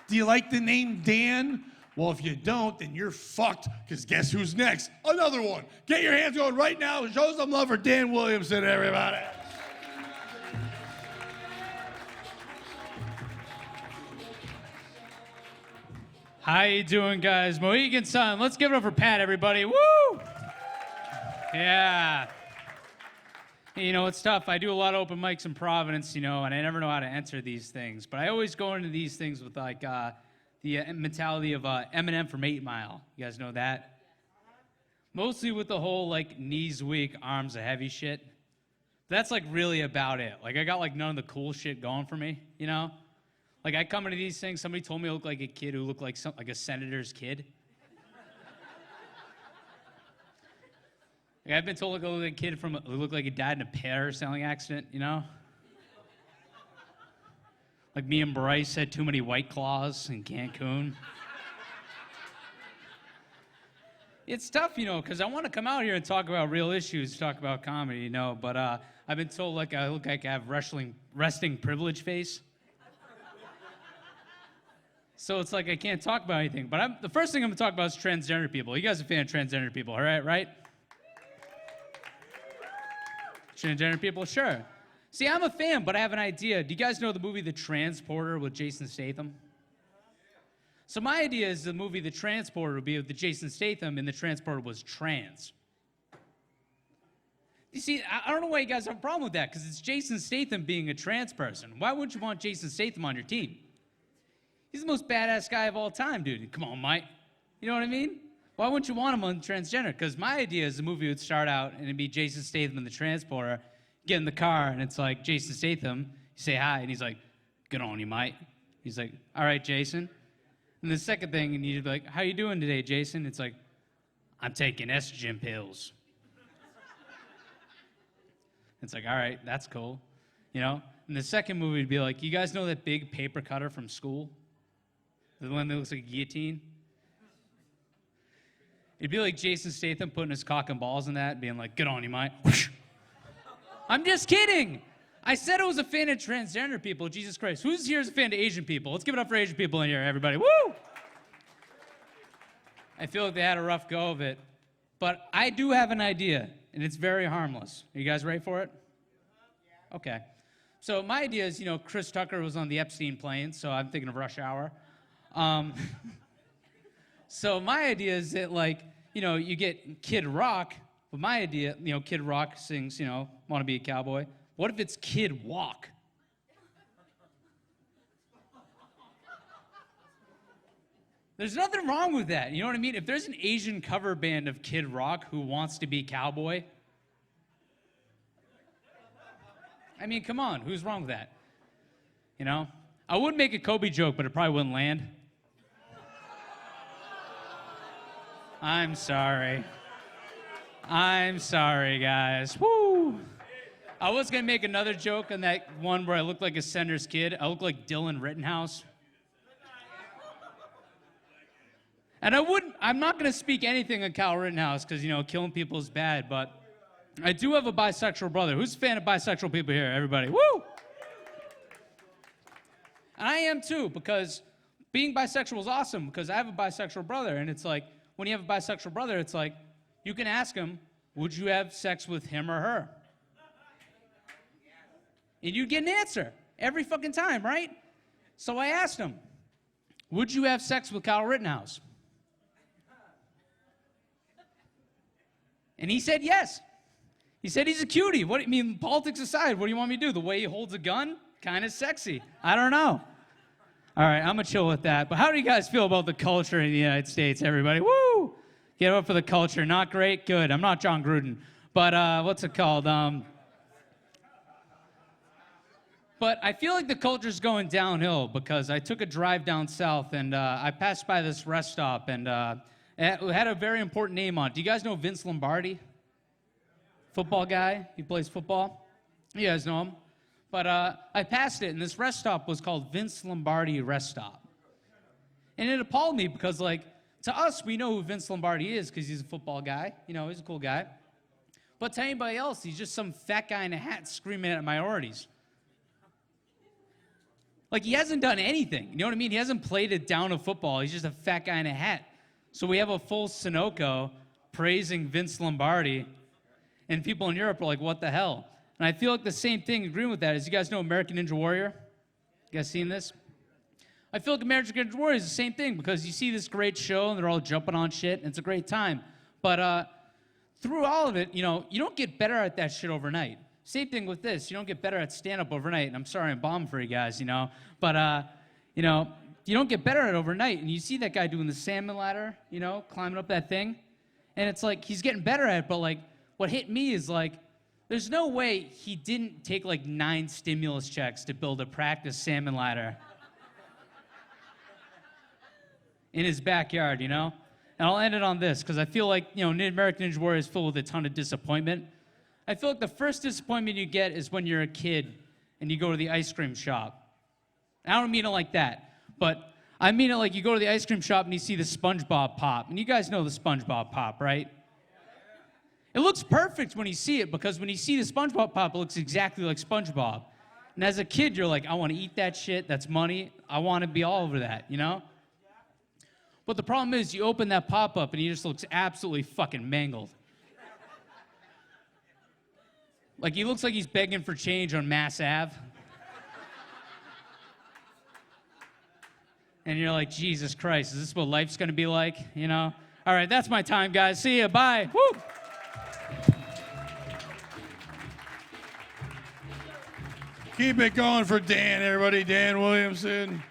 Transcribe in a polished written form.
Do you like the name Dan? Well, if you don't, then you're fucked, because guess who's next? Another one. Get your hands going right now. Show some love for Dan Williamson, everybody. How you doing, guys? Mohegan Sun. Let's give it up for Pat, everybody. Woo! Yeah. You know, it's tough. I do a lot of open mics in Providence, you know, and I never know how to enter these things. But I always go into these things with, like, the mentality of Eminem from 8 Mile. You guys know that? Mostly with the whole, like, knees weak, arms are heavy shit. That's, like, really about it. Like, I got, like, none of the cool shit going for me, you know? Like, I come into these things, somebody told me I look like a kid who looked like a senator's kid. Like, I've been told I look like a kid who looked like he died in a parasailing accident, you know? Like me and Bryce had too many White Claws in Cancun. It's tough, you know, because I want to come out here and talk about real issues, talk about comedy, you know, but I've been told like I look like I have resting privilege face. So it's like I can't talk about anything. But the first thing I'm going to talk about is transgender people. You guys are a fan of transgender people, all right? Transgender people, sure. See, I'm a fan, but I have an idea. Do you guys know the movie The Transporter with Jason Statham? So my idea is the movie The Transporter would be with the Jason Statham, and the transporter was trans. You see, I don't know why you guys have a problem with that, because it's Jason Statham being a trans person. Why wouldn't you want Jason Statham on your team? He's the most badass guy of all time, dude. Come on, Mike. You know what I mean? Why wouldn't you want him on transgender? Because my idea is the movie would start out and it'd be Jason Statham in the transporter, get in the car, and it's like Jason Statham. You say hi, and he's like, "Good on you, Mike." He's like, "All right, Jason." And the second thing, and you'd be like, "How you doing today, Jason?" It's like, "I'm taking estrogen pills." It's like, all right, that's cool, you know? And the second movie would be like, you guys know that big paper cutter from school? The one that looks like a guillotine? It'd be like Jason Statham putting his cock and balls in that, being like, "Good on you, Mike." I'm just kidding. I said I was a fan of transgender people. Jesus Christ. Who's here is a fan of Asian people? Let's give it up for Asian people in here, everybody. Woo! I feel like they had a rough go of it. But I do have an idea, and it's very harmless. Are you guys ready for it? Okay. So my idea is, you know, Chris Tucker was on the Epstein plane, so I'm thinking of Rush Hour. So my idea is that, like, you know, you get Kid Rock, but my idea, you know, Kid Rock sings, you know, "Want to Be a Cowboy." What if it's Kid Walk? There's nothing wrong with that, you know what I mean? If there's an Asian cover band of Kid Rock who wants to be cowboy, I mean, come on, who's wrong with that? You know? I would make a Kobe joke, but it probably wouldn't land. I'm sorry. I'm sorry, guys. Woo! I was going to make another joke on that one where I look like a senator's kid. I look like Dylan Rittenhouse. And I'm not going to speak anything on Kyle Rittenhouse because, you know, killing people is bad, but I do have a bisexual brother. Who's a fan of bisexual people here, everybody? Woo! And I am too, because being bisexual is awesome, because I have a bisexual brother, and it's like, when you have a bisexual brother, it's like, you can ask him, would you have sex with him or her? And you get an answer every fucking time, right? So I asked him, would you have sex with Kyle Rittenhouse? And he said yes. He said he's a cutie. What, I mean, politics aside, what do you want me to do? The way he holds a gun? Kind of sexy. I don't know. All right, I'm going to chill with that. But how do you guys feel about the culture in the United States, everybody? Woo! Get up for the culture. Not great? Good. I'm not John Gruden. But what's it called? But I feel like the culture's going downhill because I took a drive down south and I passed by this rest stop and it had a very important name on it. Do you guys know Vince Lombardi? Football guy. He plays football. You guys know him. But I passed it, and this rest stop was called Vince Lombardi Rest Stop. And it appalled me because, like, to us, we know who Vince Lombardi is because he's a football guy. You know, he's a cool guy. But to anybody else, he's just some fat guy in a hat screaming at minorities. Like, he hasn't done anything. You know what I mean? He hasn't played a down of football. He's just a fat guy in a hat. So we have a full Sunoco praising Vince Lombardi, and people in Europe are like, what the hell? And I feel like the same thing, agreeing with that, is you guys know American Ninja Warrior? You guys seen this? I feel like American Ninja Warrior is the same thing, because you see this great show, and they're all jumping on shit, and it's a great time. But through all of it, you know, you don't get better at that shit overnight. Same thing with this. You don't get better at stand-up overnight. And I'm sorry I'm bombing for you guys, you know. But, you know, you don't get better at it overnight. And you see that guy doing the salmon ladder, you know, climbing up that thing. And it's like, he's getting better at it. But, like, what hit me is, like, there's no way he didn't take, like, 9 stimulus checks to build a practice salmon ladder in his backyard, you know. And I'll end it on this, because I feel like, you know, American Ninja Warrior is filled with a ton of disappointment. I feel like the first disappointment you get is when you're a kid and you go to the ice cream shop. I don't mean it like that, but I mean it like you go to the ice cream shop and you see the SpongeBob pop. And you guys know the SpongeBob pop, right? It looks perfect when you see it, because when you see the SpongeBob pop, it looks exactly like SpongeBob. And as a kid, you're like, I want to eat that shit. That's money. I want to be all over that, you know? But the problem is, you open that pop-up and he just looks absolutely fucking mangled. Like, he looks like he's begging for change on Mass Ave. And you're like, Jesus Christ, is this what life's gonna be like, you know? All right, that's my time, guys. See ya, bye. Woo! Keep it going for Dan, everybody. Dan Williamson.